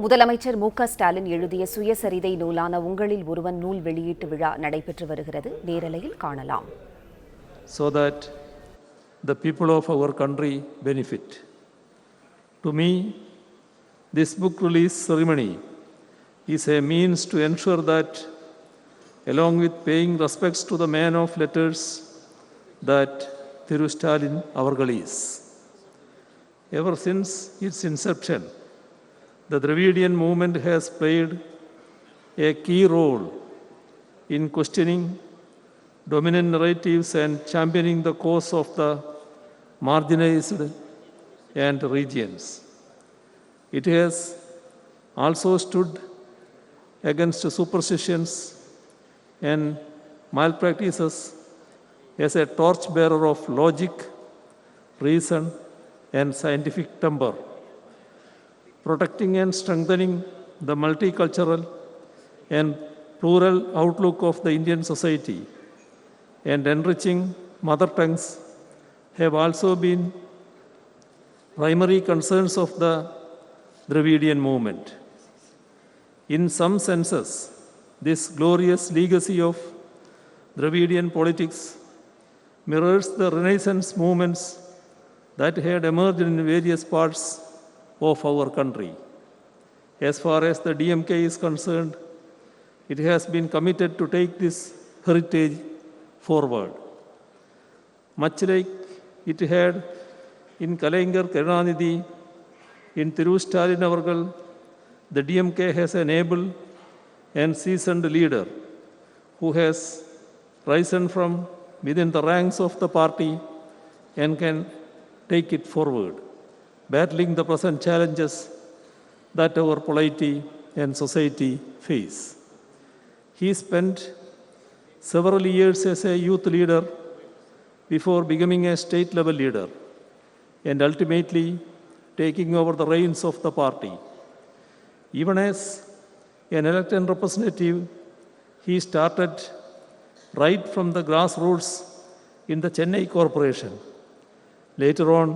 முதலமைச்சர் ஸ்டாலின் எழுதிய சுயசரிதை நூலான உங்களில் ஒருவன் நூல் வெளியீட்டு விழா நடைபெற்று வருகிறது. நேரலையில் காணலாம். So that the people of our country benefit. To me, this book release ceremony is a means to ensure that, along with paying respects to the man of letters, that Thiru Stalin Avargal is. Ever since its inception, the Dravidian movement has played a key role in questioning dominant narratives and championing the cause of the marginalized and regions. It has also stood against superstitions and malpractices as a torchbearer of logic, reason, and scientific temper, protecting and strengthening the multicultural and plural outlook of the Indian society, and enriching mother tongues have also been primary concerns of the Dravidian movement. In some senses, this glorious legacy of Dravidian politics mirrors the Renaissance movements that had emerged in various parts of our country. As far as the DMK is concerned, it has been committed to take this heritage forward. Much like it had in Kalaignar Karunanidhi, in Thiru Stalin Avargal, the DMK has an able and seasoned leader who has risen from within the ranks of the party and can take it forward, battling the present challenges that our polity and society face. He spent several years as a youth leader before becoming a state-level leader and ultimately taking over the reins of the party. Even as an elected representative, he started right from the grassroots in the Chennai Corporation. Later on,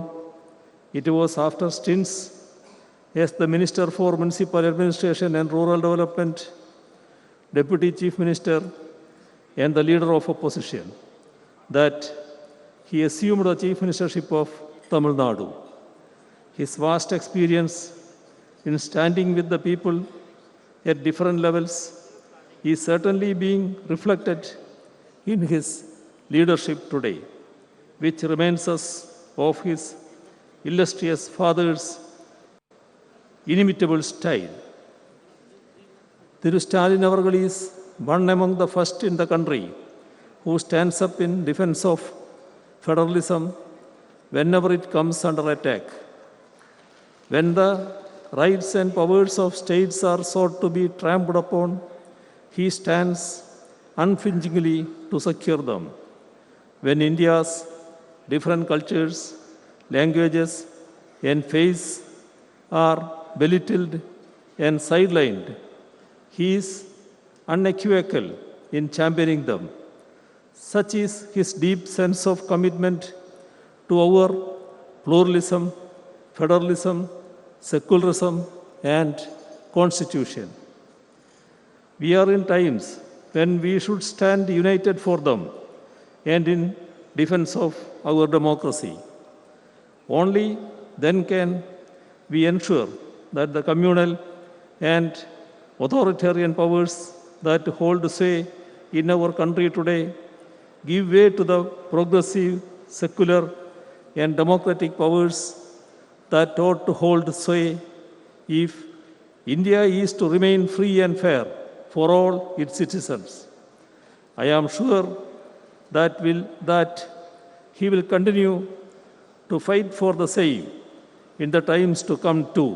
it was after stints as the Minister for Municipal Administration and Rural Development, Deputy Chief Minister, and the Leader of Opposition that he assumed the Chief Ministership of Tamil Nadu. His vast experience in standing with the people at different levels is certainly being reflected in his leadership today, which reminds us of his illustrious father's inimitable style. Thiru Stalin Avargal is one among the first in the country who stands up in defense of federalism whenever it comes under attack. When the rights and powers of states are sought to be trampled upon, he stands unflinchingly to secure them. When India's different cultures, languages, and faiths are belittled and sidelined, he is unequivocal in championing them. Such is his deep sense of commitment to our pluralism, federalism, secularism, and constitution. We are in times when we should stand united for them and in defense of our democracy. Only then can we ensure that the communal and authoritarian powers that hold sway in our country today give way to the progressive, secular, and democratic powers that ought to hold sway if India is to remain free and fair for all its citizens. I am sure that he will continue to fight for the same in the times to come too.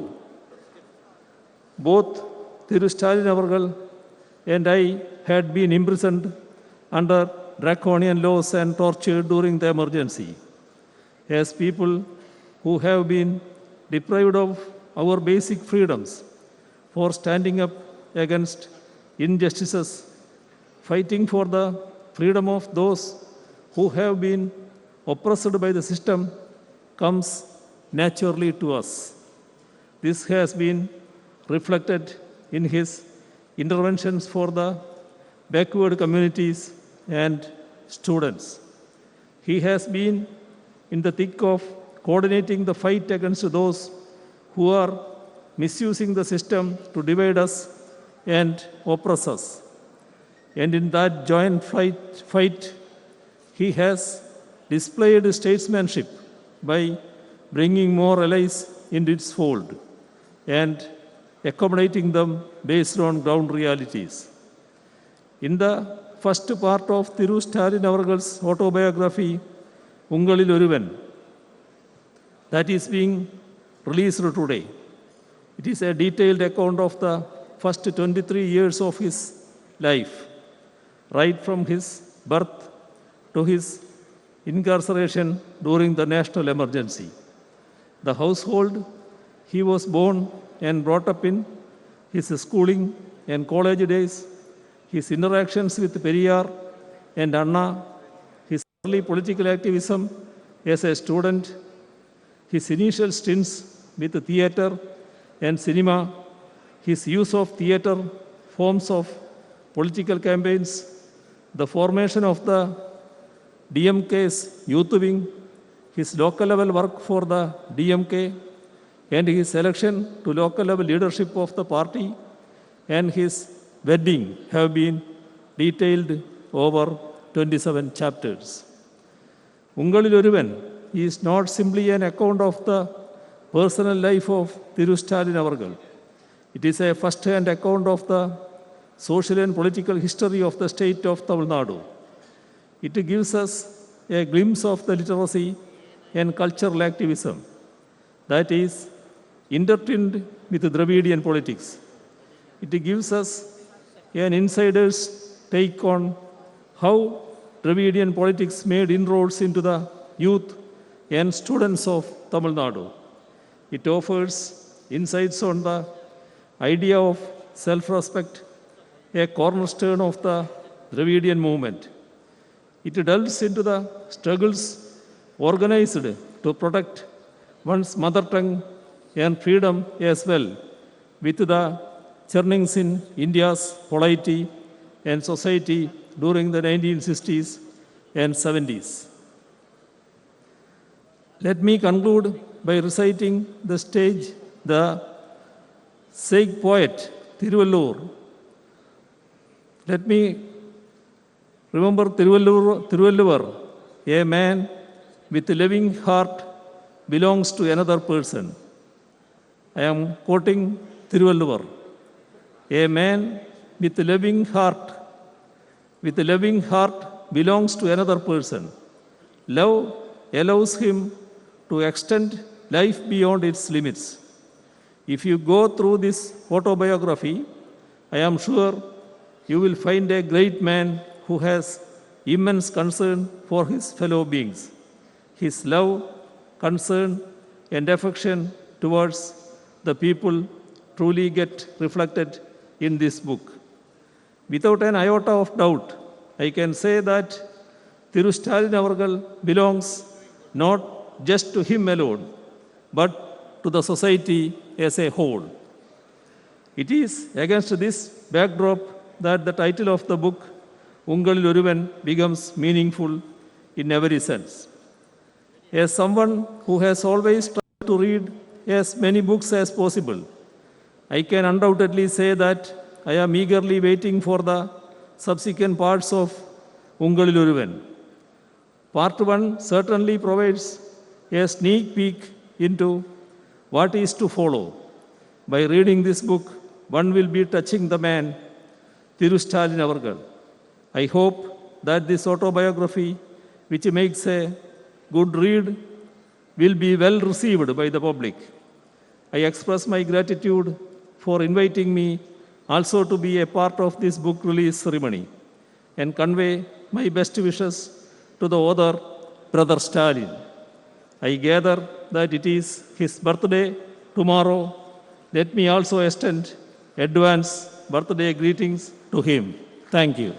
Both Thiru Stalin Avargal and I had been imprisoned under draconian laws and tortured during the emergency. As people who have been deprived of our basic freedoms for standing up against injustices, fighting for the freedom of those who have been oppressed by the system comes naturally to us. This has been reflected in his interventions for the backward communities and students. He has been in the thick of coordinating the fight against those who are misusing the system to divide us and oppress us. And in that joint fight, he has displayed statesmanship by bringing more allies into its fold and accommodating them based on ground realities. In the first part of Thiru Stalin Avargal's autobiography, Ungalil Oruvan, that is being released today. It is a detailed account of the first 23 years of his life, right from his birth to his incarceration during the national emergency. The household he was born and brought up in, his schooling and college days, his interactions with Periyar and Anna, his early political activism as a student, his initial stints with theatre and cinema, his use of theatre forms of political campaigns, the formation of the DMK's youth wing, his local level work for the DMK, and his election to local level leadership of the party, and his wedding have been detailed over 27 chapters. Ungalil Oruvan is not simply an account of the personal life of Thiru Stalin Avargal. It is a first-hand account of the social and political history of the state of Tamil Nadu. It gives us a glimpse of the literacy and cultural activism that is intertwined with Dravidian politics. It gives us an insider's take on how Dravidian politics made inroads into the youth and students of Tamil Nadu. It offers insights on the idea of self-respect, a cornerstone of the Dravidian movement. It delves into the struggles organized to protect one's mother tongue and freedom as well, with the churnings in India's polity and society during the 1960s and 70s. Let me conclude by reciting the sage poet Thiruvallur. Let me remember Thiruvallur, a man with a loving heart belongs to another person. I am quoting Thiruvallur. A man with a loving heart belongs to another person. Love allows him to extend life beyond its limits. If you go through this autobiography, I am sure you will find a great man who has immense concern for his fellow beings. His love, concern, and affection towards the people truly get reflected in this book. Without an iota of doubt, I can say that Thiru Stalin Avargal belongs not just to him alone, but to the society as a whole. It is against this backdrop that the title of the book, Ungalil Oruvan, becomes meaningful in every sense. As someone who has always tried to read as many books as possible, I can undoubtedly say that I am eagerly waiting for the subsequent parts of Ungalil Oruvan. Part 1 certainly provides a sneak peek into what is to follow. By reading this book, one will be touching the man, Thiru Stalin Avargal. I hope that this autobiography, which makes a good read, will be well received by the public. I express my gratitude for inviting me also to be a part of this book release ceremony and convey my best wishes to the author, Brother Stalin. I gather that it is his birthday tomorrow. Let me also extend advance birthday greetings to him. Thank you.